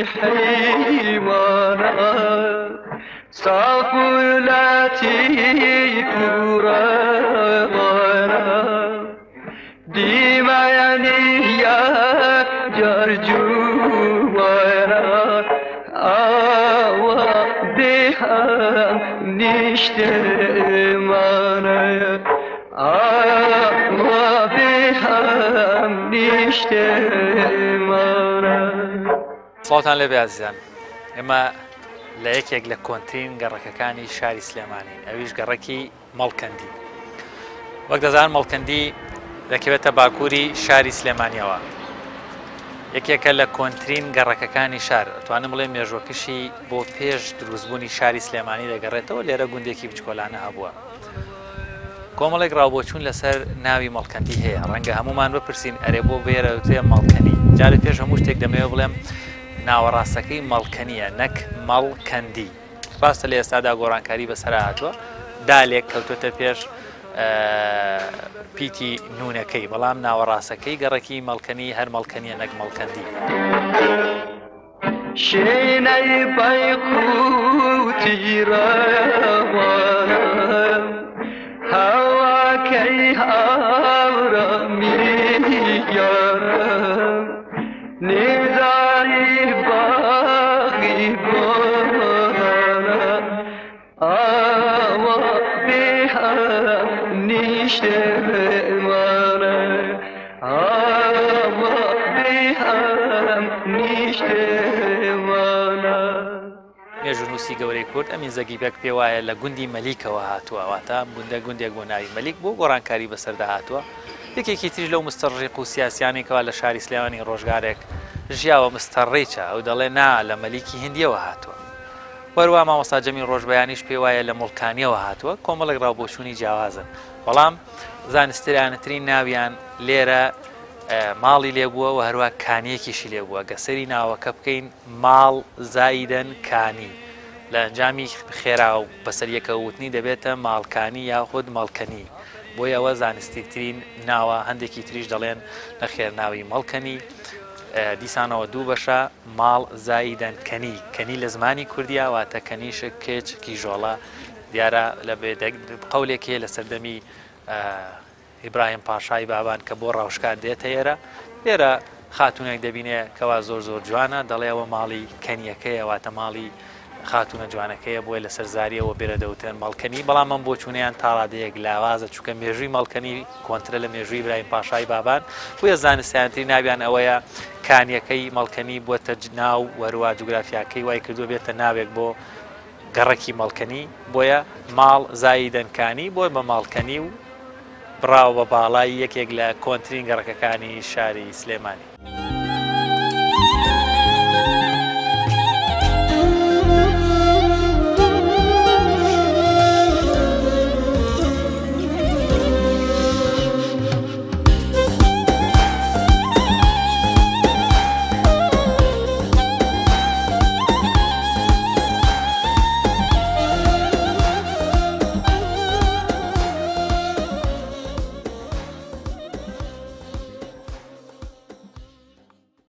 حیمانا صاف و لطیف و روانا دیمانی یا جرجوانا آوا بهم نیشته مانه آوا بهم نیشته مانه سڵاوتان لەبێ عزیزان ئێمە لە یەکێک لە کۆنترین گەڕەکەکانی شاری سلێمانی ئەویش گەڕەکی مەڵکەندی وەک دەزانن مەڵکەندی دەکەوێتە باکووری شاری سلێمانیەوە یەکێکە لە کۆنترین گەڕەکەکانی شار ئەتوانم بڵێ مێژوەکشی بۆ پێش دروستبوونی شاری سلێمانی دەگەڕێتەوە لێرە گوندێکی بچکۆلانە هەبووە کۆمەڵێک ڕاوبۆچوون لەسەر ناوی مەڵکەندی هەیە ڕەنگە هەمومان بپرسین ئەرێ بۆ بێرە وتێ مەڵکەنی جارە پێش هەموو شتێک دەمەوێت بڵێم ناوەڕاستەکەی مەڵکەنیە نەک مەڵکەندی ڕاستە لە ئێستادا گۆڕانکاری بەسەرا هاتووە دالێک کەوتوتە پێش پیتی نونەکەی بەڵام ناوەڕاستەکەی گەڕەکی مەڵکەنی هەر مەڵکەنیە نەک مەڵکەندی شینەی بەیقوتی ڕەوانم هەواکەی هاوڕەمیگەرم نێزاری باغی بۆرانە ئاوا بێهم نیشتە مانە ئاوا بێهم نیشتە مانە مێژونووسی گەورەی کورد ئەمین زەگی بەک پێ وایە لە گوندی مەلیکەوە هاتووە واتە گوندێک بۆ ناوی مەلیک بۆ گۆڕانکاری بەسەردا هاتووە یەکێکی تریش لەو مستەڕیق و سیاسیانێکەوە لە شاری سلێمانی ڕۆژگارێک ژیاوە مستەڕێچە ئەو دەڵێ نا لە مەلیکی هندیەوە هاتووە وەروە مامۆستا جەمیل ڕۆژبەیانیش پێ وایە لە مڵکانیەوە هاتووە کۆمەڵێک ڕاوبۆچوونی جیاوازن بەڵام زانستیرانەترین ناویان لێرە ماڵی لێبووە و هەروە کانیەکیشی لێبووە گەسەری ناوەکە بکەین ماڵ زایدەن کانی لە ئەنجامی خێرا و بەسەریەکە وتنی دەبێتە ماڵکانی یاخود مەڵکەنی بۆی ئەوە زانستیترین ناوە هەندێکی تریش دەڵێن لە خێرناوی مەڵکەنی دیسانەوە دوو بەشە ماڵ زایدەن کەنی کەنی لە زمانی کوردیا واتە کەنیشە کێچ کیژۆڵە دیارە لە قەولێکی لە سەردەمی ئیبراهیم پاشای بابان کە بۆ ڕاوشکار دێتە ئێرە لێرە خاتونێک دەبینێ کەوا زۆر جوانە دەڵێەوە ماڵی کەنیەکەیە واتە ماڵی خاتونە جوانەکەیە بۆی لە سەرزاریەوە بێرە دەوتێن مەڵکەنی بەڵام من بۆ چوونیان تاڵادەیەک لاوازە چونکە مێژووی مەڵکەنی کۆنترە لە مێژووی ئیبراهیم پاشای بابان بۆیە زانستیانترین ناویان ئەوەیە کانیەکەی مەڵکەنی بووەتە ناو وەروە جوگرافیاکەی وای کردووە بێتە ناوێک بۆ گەڕەکی مەڵکەنی بۆیە ماڵ زایدەنکانی بۆی بە ماڵکەنی و بڕاو بە باڵای یەکێک لە کۆنترین گەڕەکەکانی شاری سلێمانی